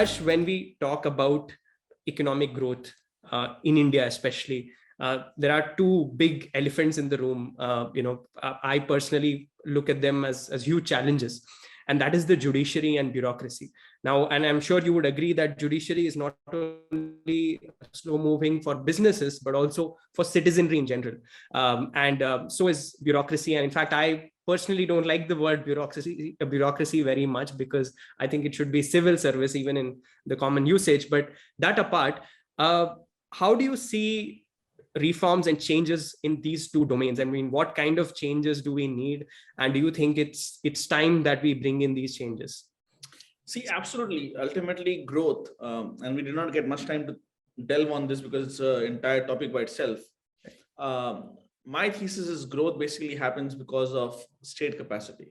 Harsh, when we talk about economic growth in India, especially, there are two big elephants in the room. I personally look at them as huge challenges, and that is the judiciary and bureaucracy. Now, and I'm sure you would agree that judiciary is not only slow moving for businesses, but also for citizenry in general. And so is bureaucracy. And in fact, I personally don't like the word bureaucracy very much, because I think it should be civil service, even in the common usage. But that apart, how do you see reforms and changes in these two domains? I mean, what kind of changes do we need? And do you think it's time that we bring in these changes? See, absolutely. Ultimately, growth, and we did not get much time to delve on this because it's an entire topic by itself. My thesis is growth basically happens because of state capacity.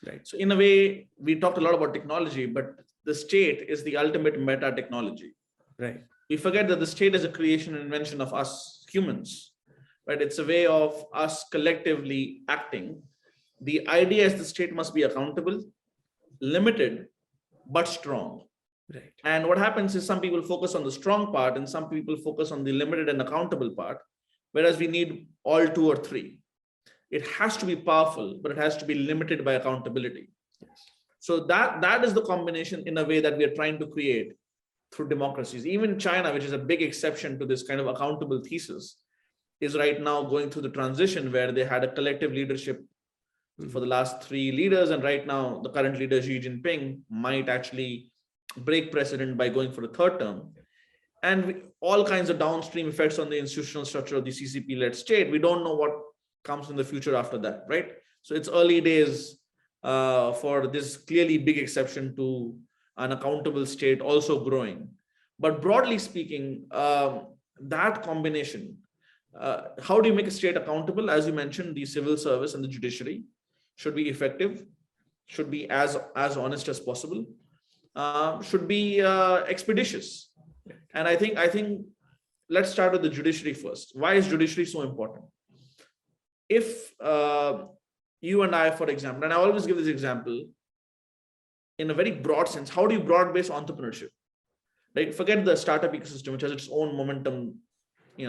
Right. So in a way, we talked a lot about technology, but the state is the ultimate meta technology. Right. We forget that the state is a creation and invention of us humans, right? It's a way of us collectively acting. The idea is the state must be accountable, limited, but strong. Right. And what happens is some people focus on the strong part and some people focus on the limited and accountable part, whereas we need all two or three. It has to be powerful, but it has to be limited by accountability. Yes. So that is the combination in a way that we are trying to create through democracies. Even China, which is a big exception to this kind of accountable thesis, is right now going through the transition where they had a collective leadership for the last three leaders. And right now, the current leader, Xi Jinping, might actually break precedent by going for a third term. And all kinds of downstream effects on the institutional structure of the CCP-led state. We don't know what comes in the future after that, right? So it's early days for this clearly big exception to an accountable state also growing. But broadly speaking, that combination, how do you make a state accountable? As you mentioned, the civil service and the judiciary should be effective, should be as honest as possible, should be expeditious. And I think let's start with the judiciary first. Why is judiciary so important? If you and I, for example, and I always give this example in a very broad sense, how do you broad-base entrepreneurship? Right? Forget the startup ecosystem, which has its own momentum,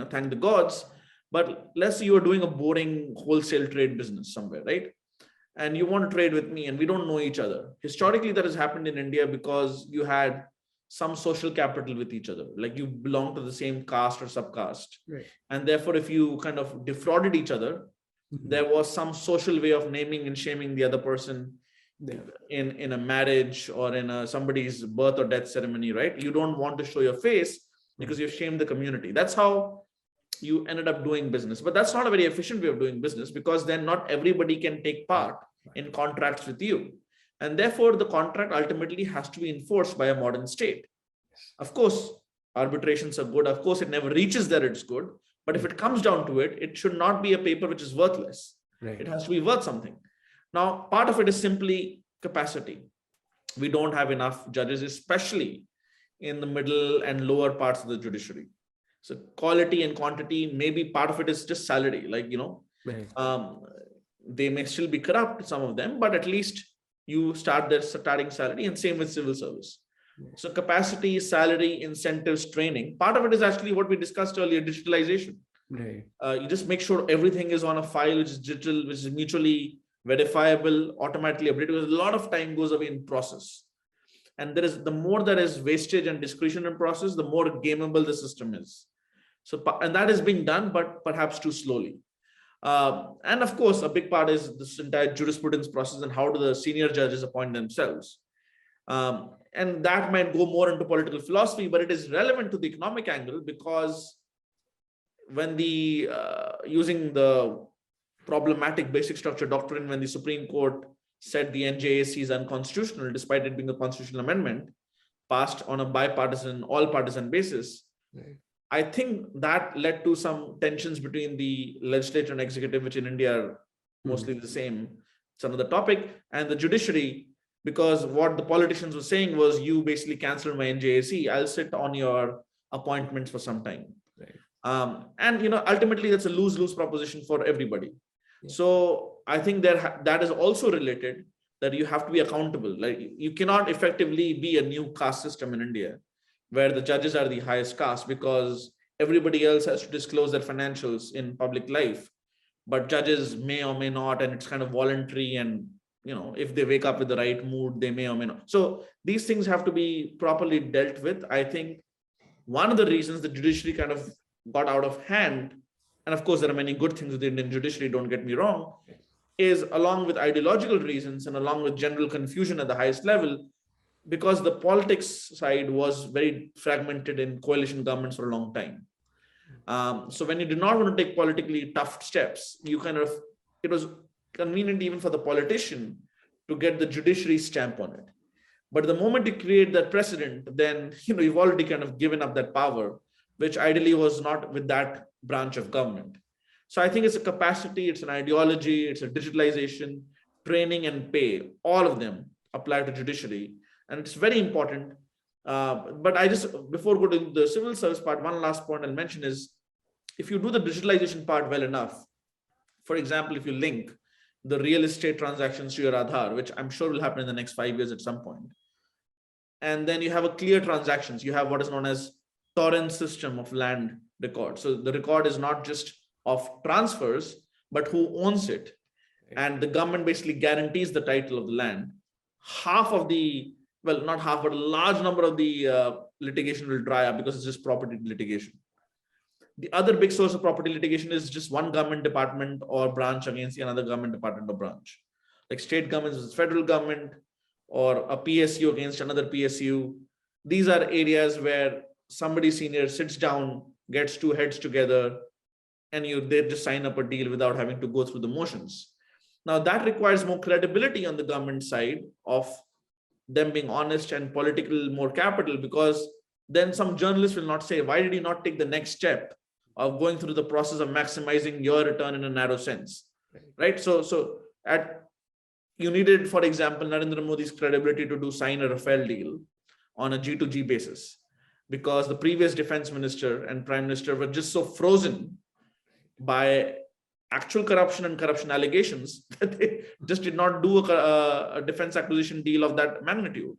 thank the gods. But let's say you are doing a boring wholesale trade business somewhere, right? And you want to trade with me and we don't know each other. Historically, that has happened in India because you had some social capital with each other, like you belong to the same caste or subcaste. Right. And therefore, if you kind of defrauded each other, there was some social way of naming and shaming the other person in a marriage or in somebody's birth or death ceremony, right? You don't want to show your face because you've shamed the community. That's how you ended up doing business. But that's not a very efficient way of doing business, because then not everybody can take part in contracts with you. And therefore, the contract ultimately has to be enforced by a modern state. Of course, arbitrations are good. Of course, it never reaches that it's good. But if it comes down to it, it should not be a paper which is worthless. Right. It has to be worth something. Now, part of it is simply capacity. We don't have enough judges, especially in the middle and lower parts of the judiciary. So quality and quantity, maybe part of it is just salary. Like, they may still be corrupt, some of them, but at least you start their starting salary, and same with civil service. So capacity, salary, incentives, training. Part of it is actually what we discussed earlier, digitalization. Right. You just make sure everything is on a file which is digital, which is mutually verifiable, automatically updated, because a lot of time goes away in process. And the more there is wastage and discretion in process, the more gameable the system is. So, and that is being done, but perhaps too slowly. And of course, a big part is this entire jurisprudence process and how do the senior judges appoint themselves. And that might go more into political philosophy, but it is relevant to the economic angle, because when using the problematic basic structure doctrine, when the Supreme Court said the NJAC is unconstitutional, despite it being a constitutional amendment passed on a bipartisan, all-partisan basis, right, I think that led to some tensions between the legislature and executive, which in India are mostly the same. It's another topic. And the judiciary, because what the politicians were saying was, you basically canceled my NJAC, I'll sit on your appointments for some time. Right. And ultimately that's a lose-lose proposition for everybody. Yeah. So I think that is also related that you have to be accountable. Like you cannot effectively be a new caste system in India where the judges are the highest caste because everybody else has to disclose their financials in public life, but judges may or may not, and it's kind of voluntary. And if they wake up with the right mood, they may or may not. So these things have to be properly dealt with. I think one of the reasons the judiciary kind of got out of hand, and of course there are many good things with the Indian judiciary, don't get me wrong, is along with ideological reasons and along with general confusion at the highest level, because the politics side was very fragmented in coalition governments for a long time. So when you did not want to take politically tough steps, it was convenient even for the politician to get the judiciary stamp on it. But the moment you create that precedent, then you've already kind of given up that power, which ideally was not with that branch of government. So I think it's a capacity, it's an ideology, it's a digitalization, training and pay, all of them apply to judiciary. And it's very important. But before going to the civil service part, one last point I'll mention is, if you do the digitalization part well enough, for example, if you link the real estate transactions to your Aadhaar, which I'm sure will happen in the next 5 years at some point, and then you have a clear transactions, you have what is known as torrent system of land record. So the record is not just of transfers, but who owns it. And the government basically guarantees the title of the land. Half of the, well, not half, but a large number of the litigation will dry up because it's just property litigation. The other big source of property litigation is just one government department or branch against another government department or branch, like state governments versus federal government, or a PSU against another PSU. These are areas where somebody senior sits down, gets two heads together, and they just sign up a deal without having to go through the motions. Now that requires more credibility on the government side of them being honest and political more capital, because then some journalists will not say, why did you not take the next step of going through the process of maximizing your return in a narrow sense, right? So you needed, for example, Narendra Modi's credibility to sign a Rafale deal on a G2G basis, because the previous defense minister and prime minister were just so frozen by actual corruption and corruption allegations that they just did not do a defense acquisition deal of that magnitude.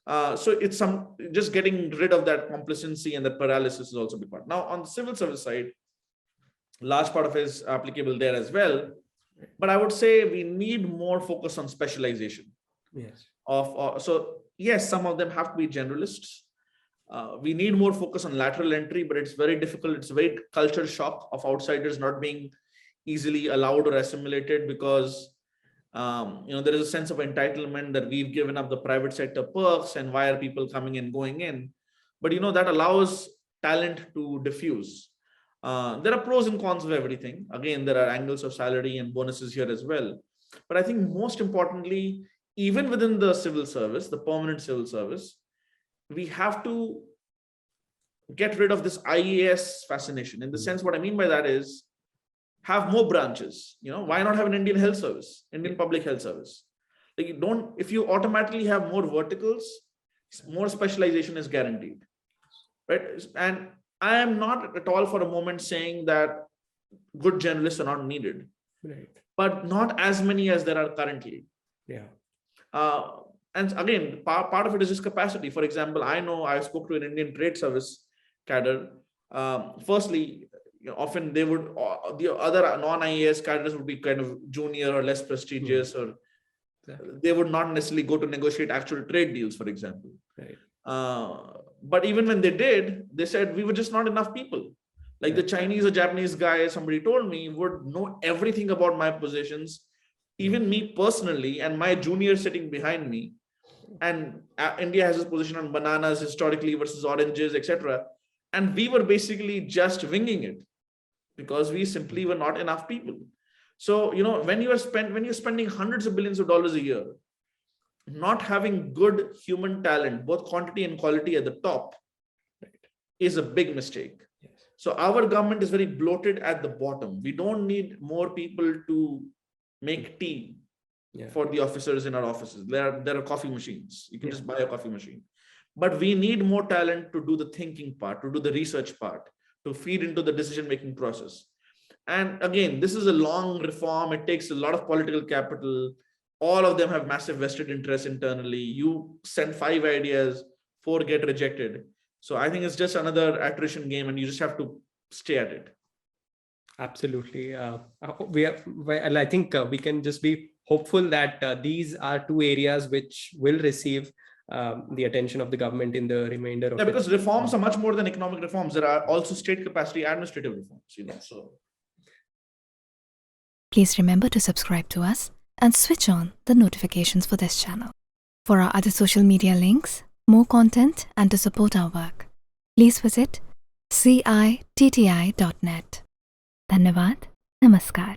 So it's just getting rid of that complacency and that paralysis is also a big part. Now on the civil service side, large part of it is applicable there as well. But I would say we need more focus on specialization. Yes. So yes, some of them have to be generalists. We need more focus on lateral entry, but it's very difficult. It's a very culture shock of outsiders not being easily allowed or assimilated, because there is a sense of entitlement that we've given up the private sector perks and why are people coming and going in. But that allows talent to diffuse. There are pros and cons of everything. Again, there are angles of salary and bonuses here as well. But I think most importantly, even within the civil service, the permanent civil service, we have to get rid of this IAS fascination. In the sense, what I mean by that is, have more branches. Why not have an Indian health service, Indian public health service? Like if you automatically have more verticals, more specialization is guaranteed, right? And I am not at all for a moment saying that good journalists are not needed, right, but not as many as there are currently. Yeah. And again, part of it is just capacity. For example, I know I spoke to an Indian trade service cadre. Firstly, often they would, the other non-IAS cadres would be kind of junior or less prestigious, or they would not necessarily go to negotiate actual trade deals, for example. Right. But even when they did, they said we were just not enough people. Like the Chinese or Japanese guy, somebody told me, would know everything about my positions, even me personally, and my junior sitting behind me. And India has a position on bananas historically versus oranges, etc. And we were basically just winging it because we simply were not enough people. So, when you're spending hundreds of billions of dollars a year, not having good human talent, both quantity and quality at the top, is a big mistake. Yes. So our government is very bloated at the bottom. We don't need more people to make tea for the officers in our offices. There are coffee machines. You can just buy a coffee machine. But we need more talent to do the thinking part, to do the research part, to feed into the decision-making process. And again, this is a long reform. It takes a lot of political capital. all of them have massive vested interests internally. You send 5 ideas, 4 get rejected. So I think it's just another attrition game, and you just have to stay at it. Absolutely. Well, I think we can just be hopeful that these are 2 areas which will receive the attention of the government in the remainder of because reforms are much more than economic reforms. There are also state capacity administrative reforms, so. Please remember to subscribe to us and switch on the notifications for this channel. For our other social media links, more content, and to support our work, please visit citti.net. Dhanyavad. Namaskar.